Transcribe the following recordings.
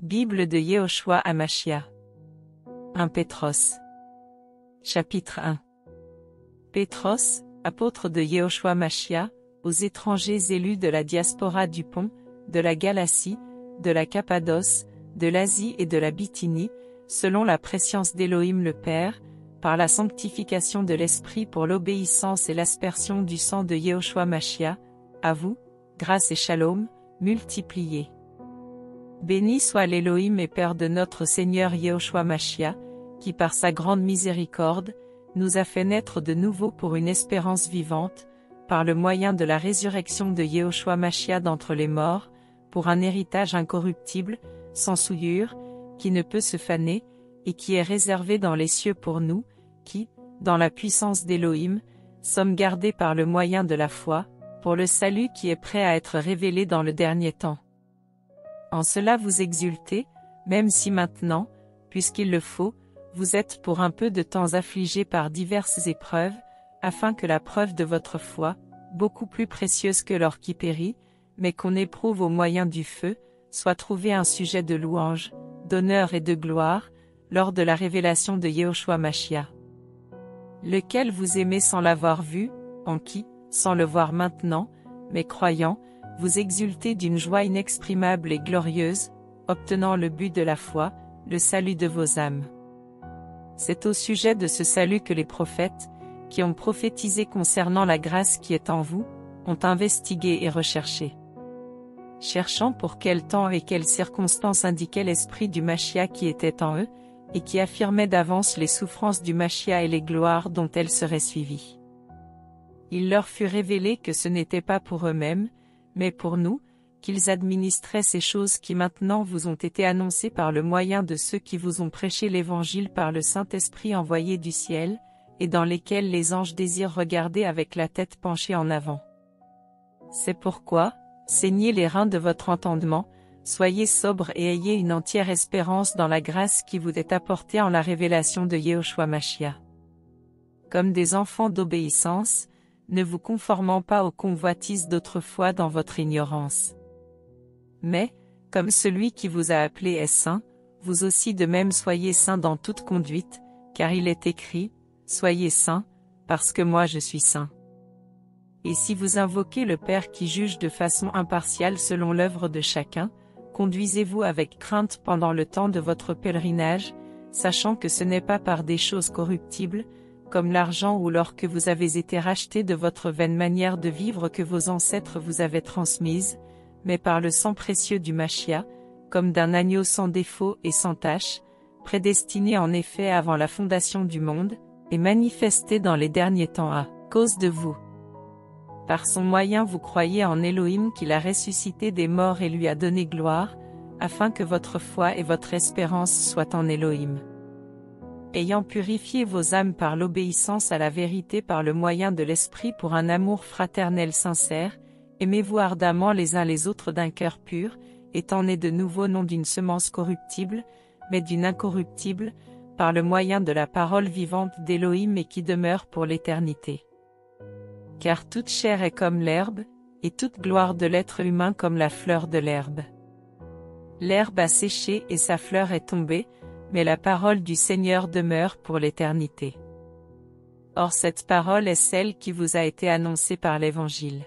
Bible de Yehoshua Hamashia. 1 Pétros. Chapitre 1. Pétros, apôtre de Yehoshua Hamashia, aux étrangers élus de la diaspora du Pont, de la Galatie, de la Cappadoce, de l'Asie et de la Bithynie, selon la prescience d'Élohim le Père, par la sanctification de l'Esprit pour l'obéissance et l'aspersion du sang de Yehoshua Hamashia, à vous, grâce et shalom, multipliés. Béni soit l'Élohim et Père de notre Seigneur Yehoshua Hamashia, qui par sa grande miséricorde, nous a fait naître de nouveau pour une espérance vivante, par le moyen de la résurrection de Yehoshua Hamashia d'entre les morts, pour un héritage incorruptible, sans souillure, qui ne peut se faner, et qui est réservé dans les cieux pour nous, qui, dans la puissance d'Élohim, sommes gardés par le moyen de la foi, pour le salut qui est prêt à être révélé dans le dernier temps. En cela vous exultez, même si maintenant, puisqu'il le faut, vous êtes pour un peu de temps affligés par diverses épreuves, afin que la preuve de votre foi, beaucoup plus précieuse que l'or qui périt, mais qu'on éprouve au moyen du feu, soit trouvée un sujet de louange, d'honneur et de gloire, lors de la révélation de Yehoshua Hamashia. Lequel vous aimez sans l'avoir vu, en qui, sans le voir maintenant, mais croyant, vous exultez d'une joie inexprimable et glorieuse, obtenant le but de la foi, le salut de vos âmes. C'est au sujet de ce salut que les prophètes, qui ont prophétisé concernant la grâce qui est en vous, ont investigué et recherché. Cherchant pour quel temps et quelles circonstances indiquait l'esprit du Machia qui était en eux, et qui affirmait d'avance les souffrances du Machia et les gloires dont elles seraient suivies. Il leur fut révélé que ce n'était pas pour eux-mêmes, mais pour nous, qu'ils administraient ces choses qui maintenant vous ont été annoncées par le moyen de ceux qui vous ont prêché l'Évangile par le Saint-Esprit envoyé du ciel, et dans lesquels les anges désirent regarder avec la tête penchée en avant. C'est pourquoi, saignez les reins de votre entendement, soyez sobres et ayez une entière espérance dans la grâce qui vous est apportée en la révélation de Yehoshua Hamashia. Comme des enfants d'obéissance, ne vous conformant pas aux convoitises d'autrefois dans votre ignorance. Mais, comme celui qui vous a appelé est saint, vous aussi de même soyez saints dans toute conduite, car il est écrit, « Soyez saints, parce que moi je suis saint. » Et si vous invoquez le Père qui juge de façon impartiale selon l'œuvre de chacun, conduisez-vous avec crainte pendant le temps de votre pèlerinage, sachant que ce n'est pas par des choses corruptibles, comme l'argent ou l'or que vous avez été rachetés de votre vaine manière de vivre que vos ancêtres vous avaient transmise, mais par le sang précieux du Machia, comme d'un agneau sans défaut et sans tache, prédestiné en effet avant la fondation du monde, et manifesté dans les derniers temps à cause de vous. Par son moyen vous croyez en Élohim qu'il a ressuscité des morts et lui a donné gloire, afin que votre foi et votre espérance soient en Élohim. Ayant purifié vos âmes par l'obéissance à la vérité par le moyen de l'Esprit pour un amour fraternel sincère, aimez-vous ardemment les uns les autres d'un cœur pur, étant nés de nouveau non d'une semence corruptible, mais d'une incorruptible, par le moyen de la parole vivante d'Élohim et qui demeure pour l'éternité. Car toute chair est comme l'herbe, et toute gloire de l'être humain comme la fleur de l'herbe. L'herbe a séché et sa fleur est tombée, mais la parole du Seigneur demeure pour l'éternité. Or cette parole est celle qui vous a été annoncée par l'Évangile.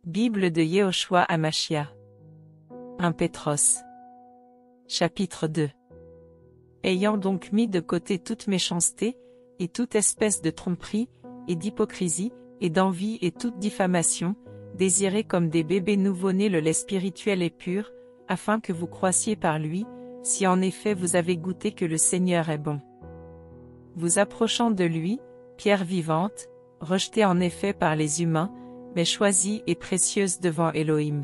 Bible de Yehoshua Hamashia. 1 Pétros. Chapitre 2. Ayant donc mis de côté toute méchanceté, et toute espèce de tromperie, et d'hypocrisie, et d'envie et toute diffamation, désirez comme des bébés nouveau-nés le lait spirituel et pur, afin que vous croissiez par lui, si en effet vous avez goûté que le Seigneur est bon. Vous approchant de lui, pierre vivante, rejetée en effet par les humains, mais choisie et précieuse devant Élohim.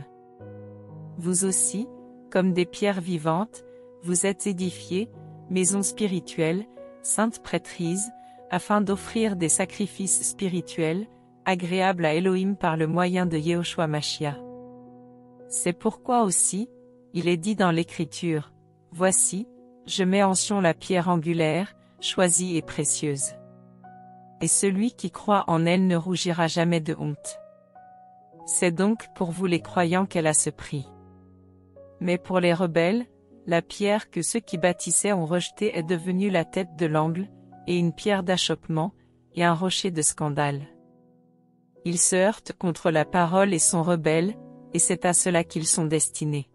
Vous aussi, comme des pierres vivantes, vous êtes édifiés, maison spirituelle, sainte prêtrise, afin d'offrir des sacrifices spirituels, agréables à Élohim par le moyen de Yehoshua Hamashia. C'est pourquoi aussi, il est dit dans l'Écriture, « Voici, je mets en Sion la pierre angulaire, choisie et précieuse. et celui qui croit en elle ne rougira jamais de honte. C'est donc pour vous les croyants qu'elle a ce prix. Mais pour les rebelles, la pierre que ceux qui bâtissaient ont rejetée est devenue la tête de l'angle, et une pierre d'achoppement, et un rocher de scandale. Ils se heurtent contre la parole et sont rebelles, et c'est à cela qu'ils sont destinés.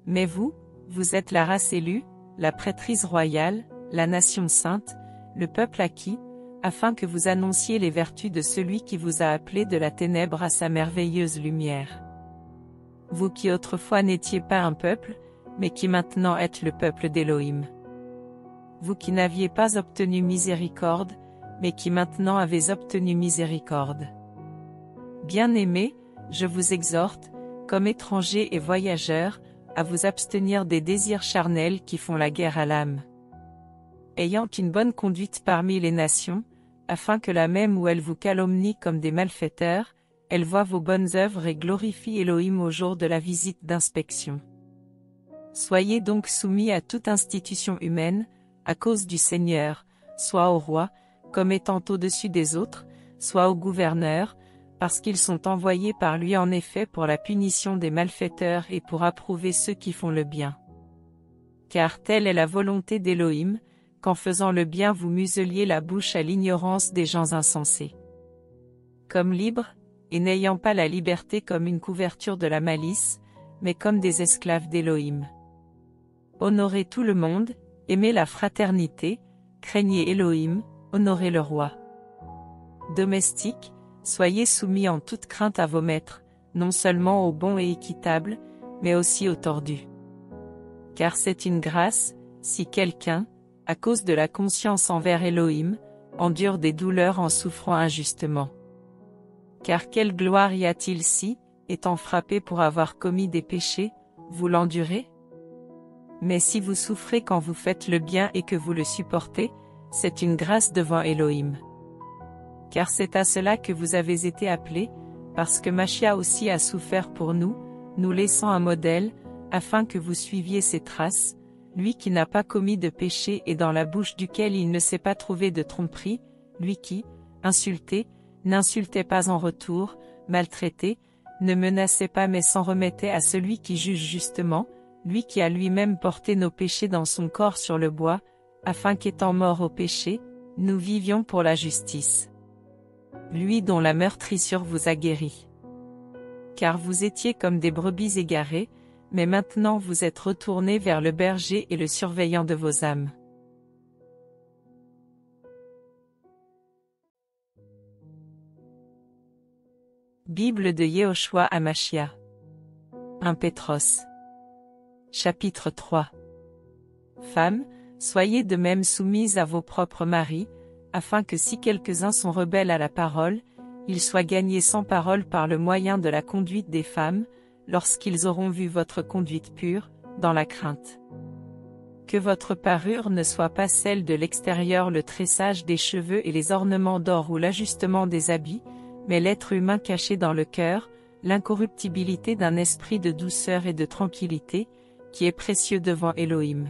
Mais vous, vous êtes la race élue, la prêtrise royale, la nation sainte, le peuple acquis, afin que vous annonciez les vertus de celui qui vous a appelé de la ténèbre à sa merveilleuse lumière. Vous qui autrefois n'étiez pas un peuple, mais qui maintenant êtes le peuple d'Élohim. Vous qui n'aviez pas obtenu miséricorde, mais qui maintenant avez obtenu miséricorde. Bien-aimés, je vous exhorte, comme étrangers et voyageurs, à vous abstenir des désirs charnels qui font la guerre à l'âme. Ayant une bonne conduite parmi les nations, afin que là même où elles vous calomnient comme des malfaiteurs, elles voient vos bonnes œuvres et glorifient Élohim au jour de la visite d'inspection. Soyez donc soumis à toute institution humaine, à cause du Seigneur, soit au roi, comme étant au-dessus des autres, soit aux gouverneurs, parce qu'ils sont envoyés par lui en effet pour la punition des malfaiteurs et pour approuver ceux qui font le bien. Car telle est la volonté d'Élohim, qu'en faisant le bien vous museliez la bouche à l'ignorance des gens insensés. Comme libres, et n'ayant pas la liberté comme une couverture de la malice, mais comme des esclaves d'Élohim. Honorez tout le monde, aimez la fraternité, craignez Élohim, honorez le roi. Domestiques, soyez soumis en toute crainte à vos maîtres, non seulement aux bons et équitables, mais aussi aux tordus. Car c'est une grâce, si quelqu'un, à cause de la conscience envers Élohim, endure des douleurs en souffrant injustement. Car quelle gloire y a-t-il si, étant frappé pour avoir commis des péchés, vous l'endurez? Mais si vous souffrez quand vous faites le bien et que vous le supportez, c'est une grâce devant Élohim. Car c'est à cela que vous avez été appelés, parce que Machia aussi a souffert pour nous, nous laissant un modèle, afin que vous suiviez ses traces, lui qui n'a pas commis de péché et dans la bouche duquel il ne s'est pas trouvé de tromperie, lui qui, insulté, n'insultait pas en retour, maltraité, ne menaçait pas mais s'en remettait à celui qui juge justement, lui qui a lui-même porté nos péchés dans son corps sur le bois, afin qu'étant mort au péché, nous vivions pour la justice. Lui dont la meurtrissure vous a guéris. Car vous étiez comme des brebis égarées, mais maintenant vous êtes retournés vers le berger et le surveillant de vos âmes. Bible de Yehoshua Hamashia. 1 Pétros. Chapitre 3. Femmes, soyez de même soumises à vos propres maris, afin que si quelques-uns sont rebelles à la parole, ils soient gagnés sans parole par le moyen de la conduite des femmes, lorsqu'ils auront vu votre conduite pure, dans la crainte. Que votre parure ne soit pas celle de l'extérieur, le tressage des cheveux et les ornements d'or ou l'ajustement des habits, mais l'être humain caché dans le cœur, l'incorruptibilité d'un esprit de douceur et de tranquillité, qui est précieux devant Élohim.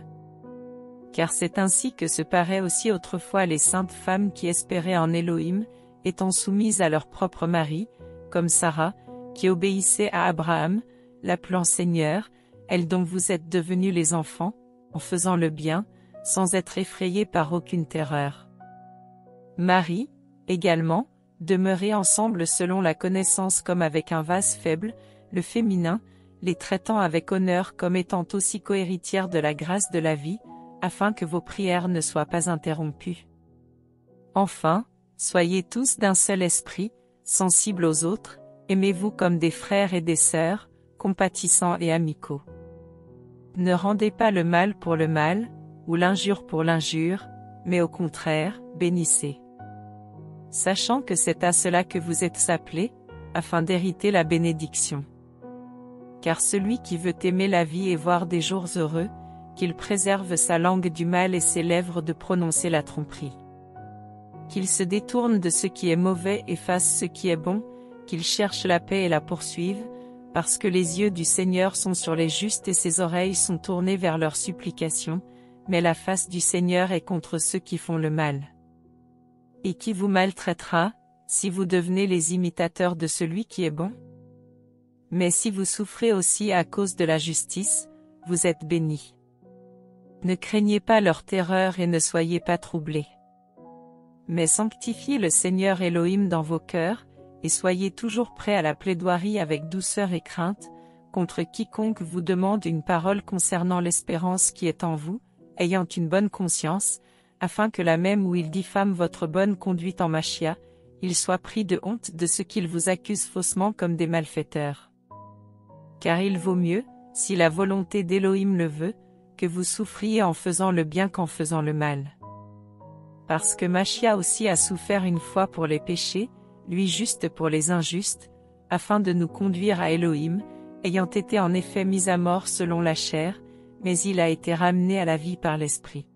Car c'est ainsi que se paraient aussi autrefois les saintes femmes qui espéraient en Élohim, étant soumises à leur propre mari, comme Sarah, qui obéissait à Abraham, l'appelant Seigneur, elle dont vous êtes devenus les enfants, en faisant le bien, sans être effrayés par aucune terreur. Marie, également, demeurez ensemble selon la connaissance comme avec un vase faible, le féminin, les traitant avec honneur comme étant aussi cohéritières de la grâce de la vie, afin que vos prières ne soient pas interrompues. Enfin, soyez tous d'un seul esprit, sensibles aux autres, aimez-vous comme des frères et des sœurs, compatissants et amicaux. Ne rendez pas le mal pour le mal, ou l'injure pour l'injure, mais au contraire, bénissez. Sachant que c'est à cela que vous êtes appelés, afin d'hériter la bénédiction. Car celui qui veut aimer la vie et voir des jours heureux, qu'il préserve sa langue du mal et ses lèvres de prononcer la tromperie. Qu'il se détourne de ce qui est mauvais et fasse ce qui est bon, qu'il cherche la paix et la poursuive, parce que les yeux du Seigneur sont sur les justes et ses oreilles sont tournées vers leurs supplications, mais la face du Seigneur est contre ceux qui font le mal. Et qui vous maltraitera, si vous devenez les imitateurs de celui qui est bon? Mais si vous souffrez aussi à cause de la justice, vous êtes bénis. Ne craignez pas leur terreur et ne soyez pas troublés. Mais sanctifiez le Seigneur Elohim dans vos cœurs, et soyez toujours prêts à la plaidoirie avec douceur et crainte, contre quiconque vous demande une parole concernant l'espérance qui est en vous, ayant une bonne conscience, afin que la même où il diffame votre bonne conduite en Machia, il soit pris de honte de ce qu'il vous accuse faussement comme des malfaiteurs. Car il vaut mieux, si la volonté d'Elohim le veut, que vous souffriez en faisant le bien qu'en faisant le mal. Parce que Machia aussi a souffert une fois pour les péchés, lui juste pour les injustes, afin de nous conduire à Elohim, ayant été en effet mis à mort selon la chair, mais il a été ramené à la vie par l'Esprit.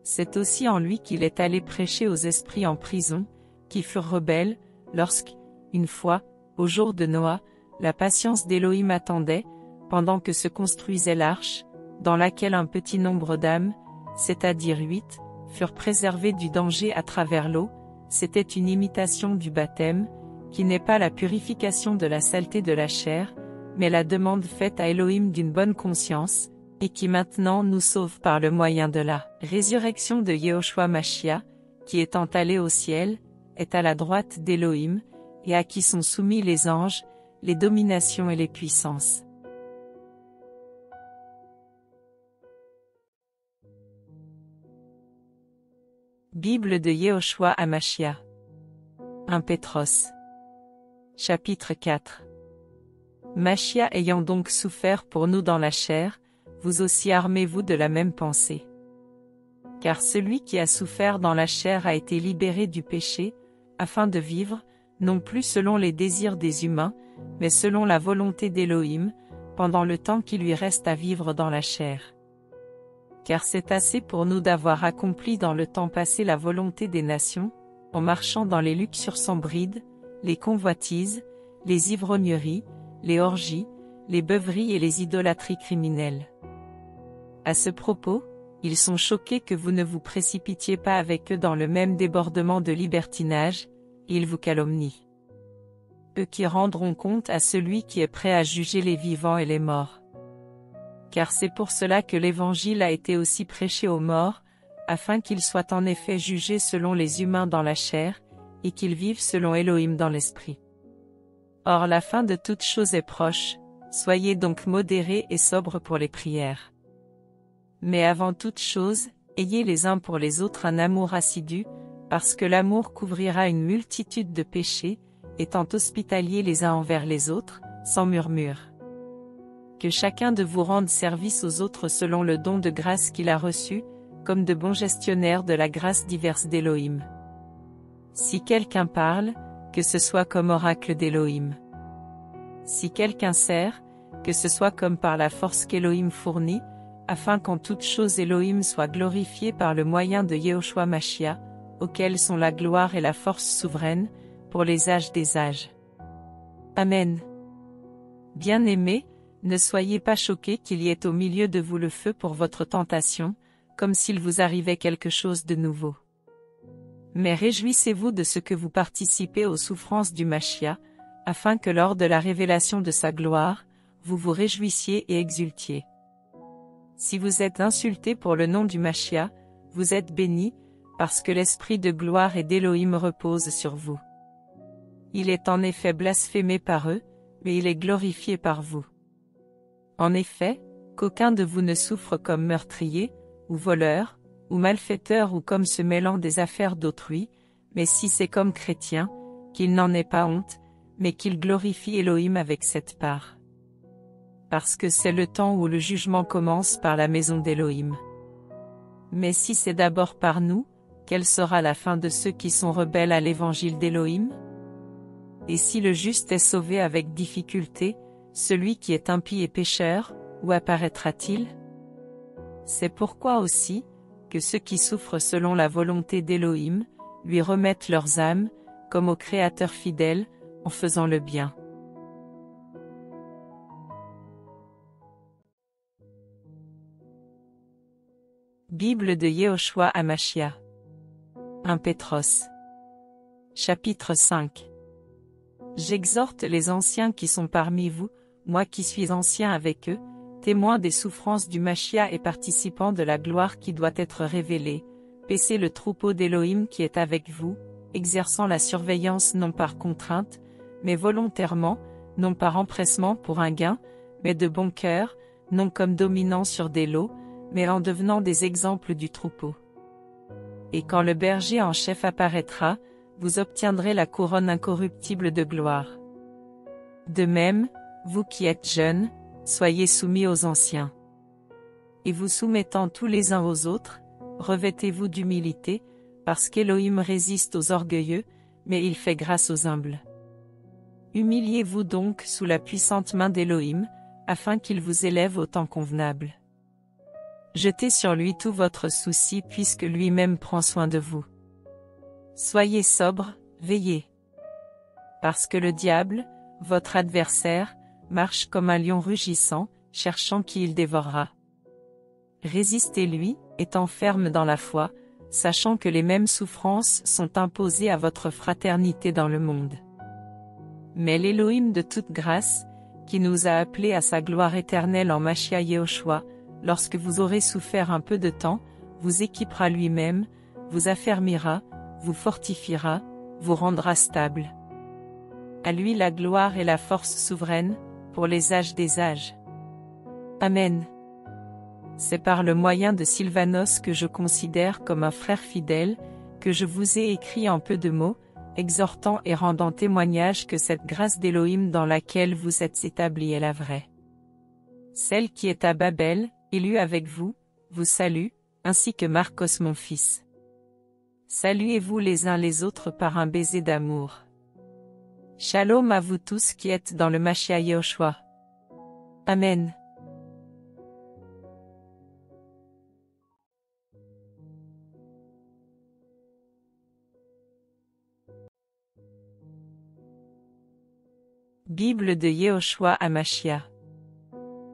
C'est aussi en lui qu'il est allé prêcher aux esprits en prison, qui furent rebelles, lorsque, une fois, au jour de Noah, la patience d'Elohim attendait, pendant que se construisait l'arche, dans laquelle un petit nombre d'âmes, c'est-à-dire 8, furent préservées du danger à travers l'eau. C'était une imitation du baptême, qui n'est pas la purification de la saleté de la chair, mais la demande faite à Elohim d'une bonne conscience, et qui maintenant nous sauve par le moyen de la résurrection de Yehoshua Machia, qui étant allé au ciel, est à la droite d'Elohim, et à qui sont soumis les anges, les dominations et les puissances. Bible de Yehoshua Machia. 1 Pétros. Chapitre 4. Machia ayant donc souffert pour nous dans la chair, vous aussi armez-vous de la même pensée. Car celui qui a souffert dans la chair a été libéré du péché, afin de vivre, non plus selon les désirs des humains, mais selon la volonté d'Elohim, pendant le temps qui lui reste à vivre dans la chair. Car c'est assez pour nous d'avoir accompli dans le temps passé la volonté des nations, en marchant dans les luxures sans bride, les convoitises, les ivrogneries, les orgies, les beuveries et les idolâtries criminelles. À ce propos, ils sont choqués que vous ne vous précipitiez pas avec eux dans le même débordement de libertinage, et ils vous calomnient. Eux qui rendront compte à celui qui est prêt à juger les vivants et les morts. Car c'est pour cela que l'Évangile a été aussi prêché aux morts, afin qu'ils soient en effet jugés selon les humains dans la chair, et qu'ils vivent selon Elohim dans l'esprit. Or la fin de toute chose est proche, soyez donc modérés et sobres pour les prières. Mais avant toute chose, ayez les uns pour les autres un amour assidu, parce que l'amour couvrira une multitude de péchés, étant hospitaliers les uns envers les autres, sans murmure. Que chacun de vous rende service aux autres selon le don de grâce qu'il a reçu, comme de bons gestionnaires de la grâce diverse d'Elohim. Si quelqu'un parle, que ce soit comme oracle d'Elohim. Si quelqu'un sert, que ce soit comme par la force qu'Elohim fournit, afin qu'en toute chose Elohim soit glorifié par le moyen de Yehoshua Machia, auquel sont la gloire et la force souveraine, pour les âges des âges. Amen. Bien-aimés, ne soyez pas choqués qu'il y ait au milieu de vous le feu pour votre tentation, comme s'il vous arrivait quelque chose de nouveau. Mais réjouissez-vous de ce que vous participez aux souffrances du Machia, afin que lors de la révélation de sa gloire, vous vous réjouissiez et exultiez. Si vous êtes insultés pour le nom du Machia, vous êtes bénis, parce que l'esprit de gloire et d'Elohim repose sur vous. Il est en effet blasphémé par eux, mais il est glorifié par vous. En effet, qu'aucun de vous ne souffre comme meurtrier, ou voleur, ou malfaiteur ou comme se mêlant des affaires d'autrui, mais si c'est comme chrétien, qu'il n'en ait pas honte, mais qu'il glorifie Elohim avec cette part. Parce que c'est le temps où le jugement commence par la maison d'Elohim. Mais si c'est d'abord par nous, quelle sera la fin de ceux qui sont rebelles à l'évangile d'Elohim? Et si le juste est sauvé avec difficulté, celui qui est impie et pécheur, où apparaîtra-t-il? C'est pourquoi aussi, que ceux qui souffrent selon la volonté d'Elohim, lui remettent leurs âmes, comme au Créateur fidèle, en faisant le bien. Bible de Yehoshua Machia. 1 Pétros. Chapitre 5. J'exhorte les anciens qui sont parmi vous, moi qui suis ancien avec eux, témoins des souffrances du Machia et participants de la gloire qui doit être révélée, paissez le troupeau d'Élohim qui est avec vous, exerçant la surveillance non par contrainte, mais volontairement, non par empressement pour un gain, mais de bon cœur, non comme dominant sur des lots, mais en devenant des exemples du troupeau. Et quand le berger en chef apparaîtra, vous obtiendrez la couronne incorruptible de gloire. De même, vous qui êtes jeunes, soyez soumis aux anciens. Et vous soumettant tous les uns aux autres, revêtez-vous d'humilité, parce qu'Élohim résiste aux orgueilleux, mais il fait grâce aux humbles. Humiliez-vous donc sous la puissante main d'Élohim, afin qu'il vous élève au temps convenable. Jetez sur lui tout votre souci puisque lui-même prend soin de vous. Soyez sobres, veillez. Parce que le diable, votre adversaire, marche comme un lion rugissant, cherchant qui il dévorera. Résistez-lui, étant ferme dans la foi, sachant que les mêmes souffrances sont imposées à votre fraternité dans le monde. Mais l'Élohim de toute grâce, qui nous a appelés à sa gloire éternelle en Machia Yehoshua, lorsque vous aurez souffert un peu de temps, vous équipera lui-même, vous affermira, vous fortifiera, vous rendra stable. À lui la gloire et la force souveraine, pour les âges des âges. Amen. C'est par le moyen de Sylvanos que je considère comme un frère fidèle, que je vous ai écrit en peu de mots, exhortant et rendant témoignage que cette grâce d'Élohim dans laquelle vous êtes établis est la vraie. Celle qui est à Babel, élue avec vous, vous salue, ainsi que Marcos mon fils. Saluez-vous les uns les autres par un baiser d'amour. Shalom à vous tous qui êtes dans le Machia Yehoshua. Amen. Bible de Yehoshua à Machia.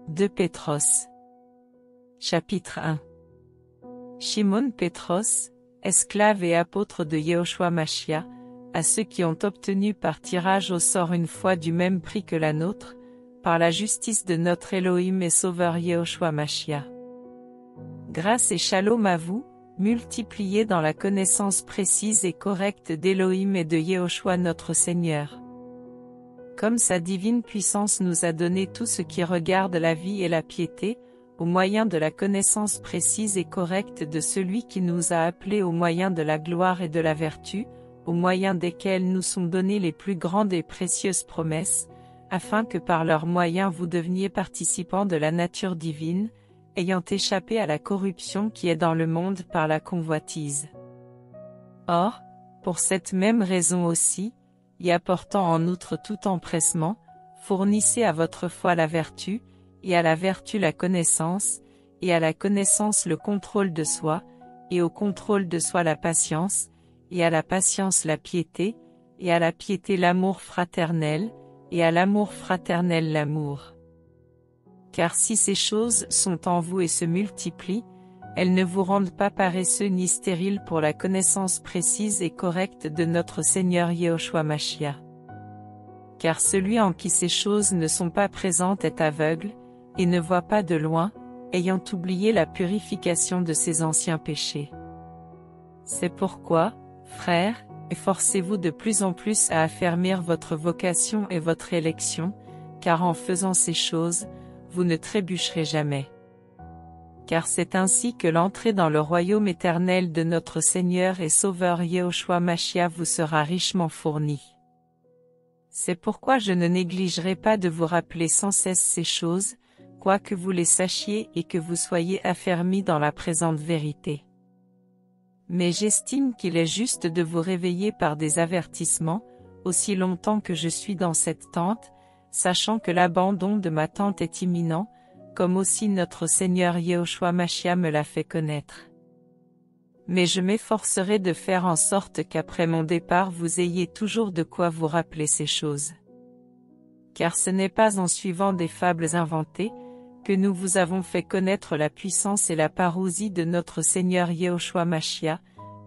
2 Pétros. Chapitre 1. Shimon Pétros, esclave et apôtre de Yehoshua Machia, à ceux qui ont obtenu par tirage au sort une foi du même prix que la nôtre, par la justice de notre Élohim et Sauveur Yehoshua Machia. Grâce et shalom à vous, multipliés dans la connaissance précise et correcte d'Élohim et de Yehoshua notre Seigneur. Comme sa divine puissance nous a donné tout ce qui regarde la vie et la piété, au moyen de la connaissance précise et correcte de celui qui nous a appelés au moyen de la gloire et de la vertu, au moyen desquels nous sont données les plus grandes et précieuses promesses, afin que par leurs moyens vous deveniez participants de la nature divine, ayant échappé à la corruption qui est dans le monde par la convoitise. Or, pour cette même raison aussi, y apportant en outre tout empressement, fournissez à votre foi la vertu, et à la vertu la connaissance, et à la connaissance le contrôle de soi, et au contrôle de soi la patience, et à la patience la piété, et à la piété l'amour fraternel, et à l'amour fraternel l'amour. Car si ces choses sont en vous et se multiplient, elles ne vous rendent pas paresseux ni stériles pour la connaissance précise et correcte de notre Seigneur Yehoshua Machia. Car celui en qui ces choses ne sont pas présentes est aveugle, et ne voit pas de loin, ayant oublié la purification de ses anciens péchés. C'est pourquoi, frères, efforcez-vous de plus en plus à affermir votre vocation et votre élection, car en faisant ces choses, vous ne trébucherez jamais. Car c'est ainsi que l'entrée dans le royaume éternel de notre Seigneur et Sauveur Yehoshua Machia vous sera richement fournie. C'est pourquoi je ne négligerai pas de vous rappeler sans cesse ces choses, quoique vous les sachiez et que vous soyez affermis dans la présente vérité. Mais j'estime qu'il est juste de vous réveiller par des avertissements, aussi longtemps que je suis dans cette tente, sachant que l'abandon de ma tente est imminent, comme aussi notre Seigneur Yehoshua Machia me l'a fait connaître. Mais je m'efforcerai de faire en sorte qu'après mon départ vous ayez toujours de quoi vous rappeler ces choses. Car ce n'est pas en suivant des fables inventées, que nous vous avons fait connaître la puissance et la parousie de notre Seigneur Yehoshua Machia,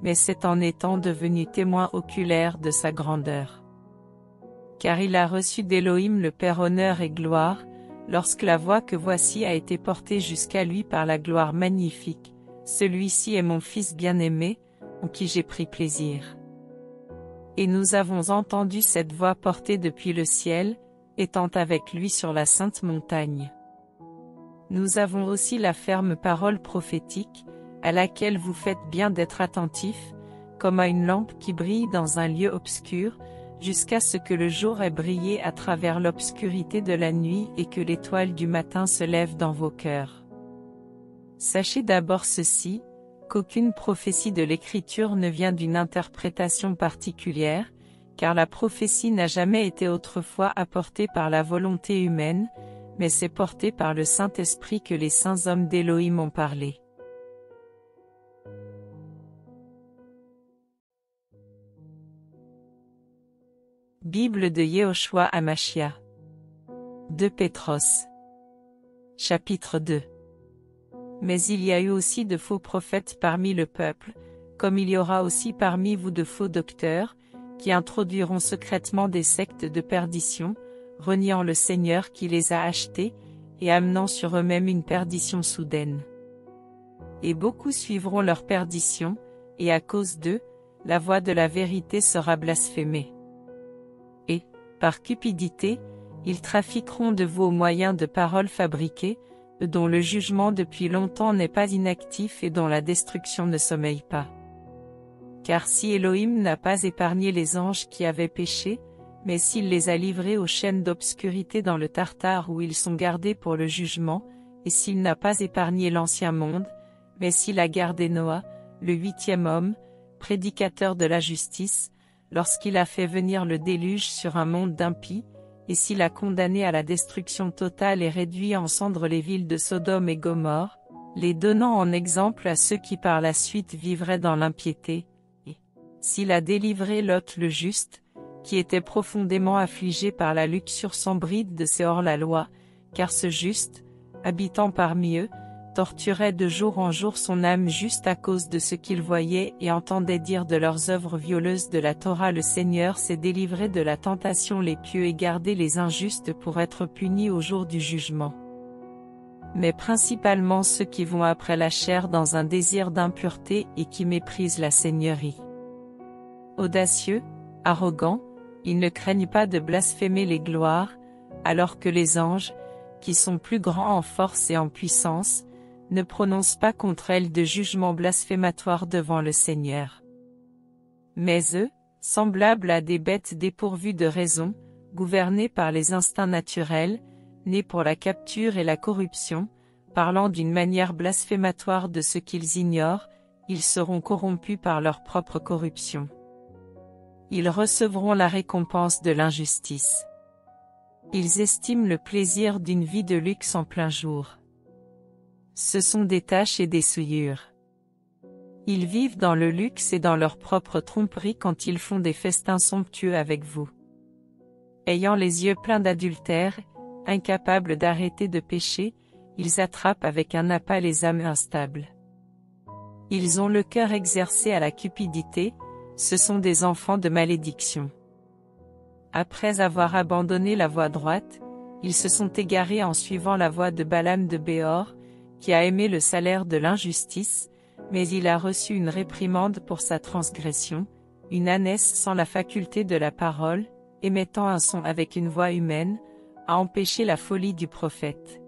mais c'est en étant devenu témoin oculaire de sa grandeur. Car il a reçu d'Élohim le Père honneur et gloire, lorsque la voix que voici a été portée jusqu'à lui par la gloire magnifique, celui-ci est mon Fils bien-aimé, en qui j'ai pris plaisir. Et nous avons entendu cette voix portée depuis le ciel, étant avec lui sur la sainte montagne. Nous avons aussi la ferme parole prophétique, à laquelle vous faites bien d'être attentifs, comme à une lampe qui brille dans un lieu obscur, jusqu'à ce que le jour ait brillé à travers l'obscurité de la nuit et que l'étoile du matin se lève dans vos cœurs. Sachez d'abord ceci, qu'aucune prophétie de l'Écriture ne vient d'une interprétation particulière, car la prophétie n'a jamais été autrefois apportée par la volonté humaine, mais c'est porté par le Saint-Esprit que les saints hommes d'Élohim ont parlé. Bible de Yehoshua Hamashia. 2 Pétros. Chapitre 2. Mais il y a eu aussi de faux prophètes parmi le peuple, comme il y aura aussi parmi vous de faux docteurs, qui introduiront secrètement des sectes de perdition, reniant le Seigneur qui les a achetés, et amenant sur eux-mêmes une perdition soudaine. Et beaucoup suivront leur perdition, et à cause d'eux, la voix de la vérité sera blasphémée. Et, par cupidité, ils trafiqueront de vous au moyen de paroles fabriquées, dont le jugement depuis longtemps n'est pas inactif et dont la destruction ne sommeille pas. Car si Élohim n'a pas épargné les anges qui avaient péché, mais s'il les a livrés aux chaînes d'obscurité dans le Tartare où ils sont gardés pour le jugement, et s'il n'a pas épargné l'ancien monde, mais s'il a gardé Noah, le 8e homme, prédicateur de la justice, lorsqu'il a fait venir le déluge sur un monde d'impies, et s'il a condamné à la destruction totale et réduit en cendres les villes de Sodome et Gomorrhe, les donnant en exemple à ceux qui par la suite vivraient dans l'impiété, et s'il a délivré Lot le juste, qui était profondément affligé par la luxure sans bride de ses hors-la-loi, car ce juste, habitant parmi eux, torturait de jour en jour son âme juste à cause de ce qu'il voyait et entendait dire de leurs œuvres violeuses de la Torah. Le Seigneur s'est délivré de la tentation les pieux et gardé les injustes pour être punis au jour du jugement. Mais principalement ceux qui vont après la chair dans un désir d'impureté et qui méprisent la Seigneurie. Audacieux, arrogants, ils ne craignent pas de blasphémer les gloires, alors que les anges, qui sont plus grands en force et en puissance, ne prononcent pas contre elles de jugement blasphématoire devant le Seigneur. Mais eux, semblables à des bêtes dépourvues de raison, gouvernés par les instincts naturels, nés pour la capture et la corruption, parlant d'une manière blasphématoire de ce qu'ils ignorent, ils seront corrompus par leur propre corruption. Ils recevront la récompense de l'injustice. Ils estiment le plaisir d'une vie de luxe en plein jour. Ce sont des taches et des souillures. Ils vivent dans le luxe et dans leur propre tromperie quand ils font des festins somptueux avec vous. Ayant les yeux pleins d'adultère, incapables d'arrêter de pécher, ils attrapent avec un appât les âmes instables. Ils ont le cœur exercé à la cupidité, ce sont des enfants de malédiction. Après avoir abandonné la voie droite, ils se sont égarés en suivant la voie de Balaam de Béor, qui a aimé le salaire de l'injustice, mais il a reçu une réprimande pour sa transgression, une ânesse sans la faculté de la parole, émettant un son avec une voix humaine, a empêché la folie du prophète.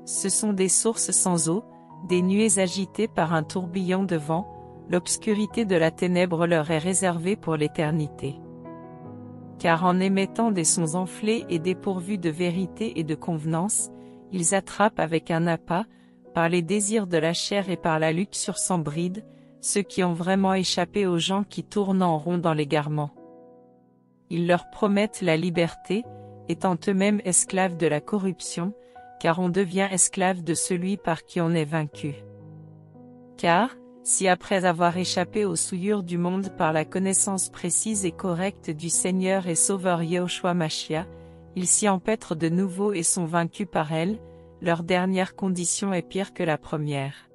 Ce sont des sources sans eau, des nuées agitées par un tourbillon de vent, l'obscurité de la ténèbre leur est réservée pour l'éternité. Car en émettant des sons enflés et dépourvus de vérité et de convenance, ils attrapent avec un appât, par les désirs de la chair et par la luxure sans bride, ceux qui ont vraiment échappé aux gens qui tournent en rond dans l'égarement. Ils leur promettent la liberté, étant eux-mêmes esclaves de la corruption, car on devient esclave de celui par qui on est vaincu. Car, si après avoir échappé aux souillures du monde par la connaissance précise et correcte du Seigneur et Sauveur Yehoshua Mashia, ils s'y empêtrent de nouveau et sont vaincus par elle, leur dernière condition est pire que la première.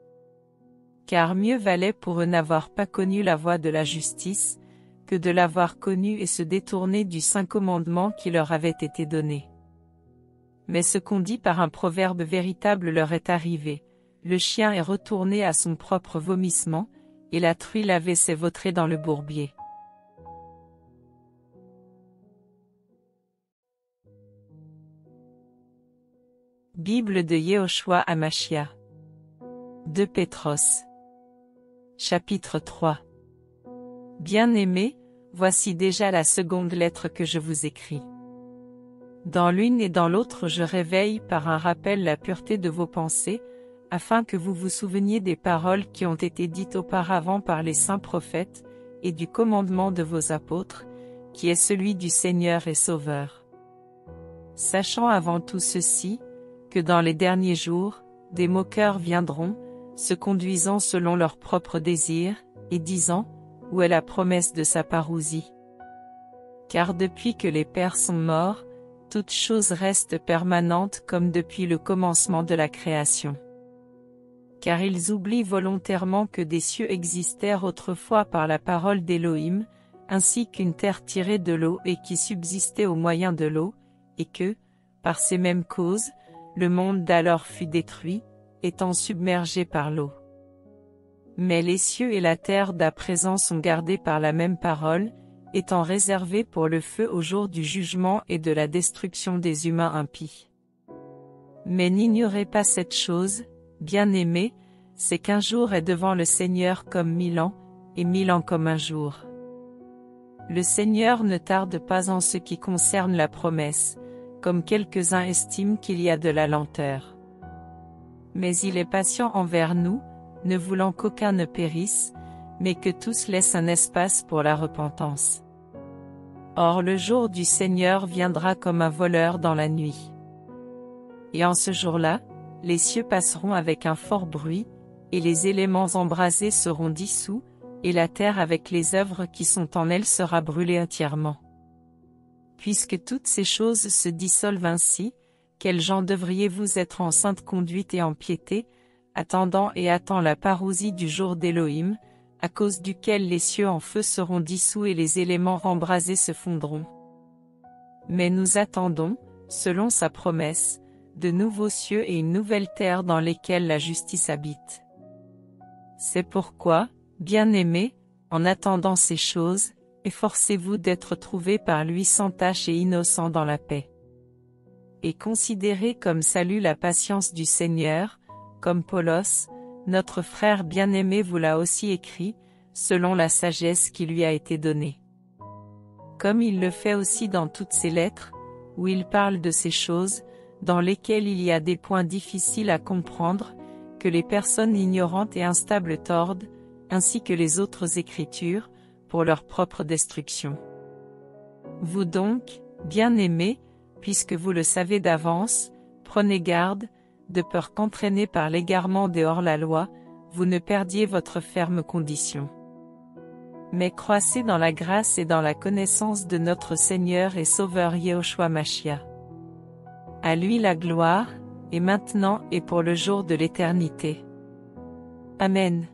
car mieux valait pour eux n'avoir pas connu la voie de la justice, que de l'avoir connue et se détourner du saint commandement qui leur avait été donné. Mais ce qu'on dit par un proverbe véritable leur est arrivé: le chien est retourné à son propre vomissement, et la truie lavait ses vautrées dans le bourbier. Bible de Yehoshua Hamashia. 2 Pétros. Chapitre 3. Bien-aimés, voici déjà la seconde lettre que je vous écris. Dans l'une et dans l'autre je réveille par un rappel la pureté de vos pensées, afin que vous vous souveniez des paroles qui ont été dites auparavant par les saints prophètes, et du commandement de vos apôtres, qui est celui du Seigneur et Sauveur. Sachant avant tout ceci, que dans les derniers jours, des moqueurs viendront, se conduisant selon leurs propres désirs, et disant: où est la promesse de sa parousie? Car depuis que les pères sont morts, toute chose reste permanente comme depuis le commencement de la création. Car ils oublient volontairement que des cieux existèrent autrefois par la parole d'Élohim, ainsi qu'une terre tirée de l'eau et qui subsistait au moyen de l'eau, et que, par ces mêmes causes, le monde d'alors fut détruit, étant submergé par l'eau. Mais les cieux et la terre d'à présent sont gardés par la même parole, étant réservés pour le feu au jour du jugement et de la destruction des humains impies. Mais n'ignorez pas cette chose, bien-aimés, c'est qu'un jour est devant le Seigneur comme 1000 ans, et 1000 ans comme un jour. Le Seigneur ne tarde pas en ce qui concerne la promesse, comme quelques-uns estiment qu'il y a de la lenteur. Mais il est patient envers nous, ne voulant qu'aucun ne périsse, mais que tous laissent un espace pour la repentance. Or le jour du Seigneur viendra comme un voleur dans la nuit. Et en ce jour-là, les cieux passeront avec un fort bruit, et les éléments embrasés seront dissous, et la terre avec les œuvres qui sont en elle sera brûlée entièrement. Puisque toutes ces choses se dissolvent ainsi, quels gens devriez-vous être en sainte conduite et en piété, attendant la parousie du jour d'Élohim, à cause duquel les cieux en feu seront dissous et les éléments embrasés se fondront. Mais nous attendons, selon sa promesse, de nouveaux cieux et une nouvelle terre dans lesquels la justice habite. C'est pourquoi, bien-aimés, en attendant ces choses, efforcez-vous d'être trouvés par lui sans tache et innocents dans la paix. Et considérez comme salut la patience du Seigneur, comme Paulos, notre frère bien-aimé vous l'a aussi écrit, selon la sagesse qui lui a été donnée. Comme il le fait aussi dans toutes ses lettres, où il parle de ces choses, dans lesquelles il y a des points difficiles à comprendre, que les personnes ignorantes et instables tordent, ainsi que les autres Écritures, pour leur propre destruction. Vous donc, bien-aimés, puisque vous le savez d'avance, prenez garde, de peur qu'entraînés par l'égarement des hors-la-loi, vous ne perdiez votre ferme condition. Mais croissez dans la grâce et dans la connaissance de notre Seigneur et Sauveur Yehoshua Mashia. À lui la gloire, et maintenant et pour le jour de l'éternité. Amen.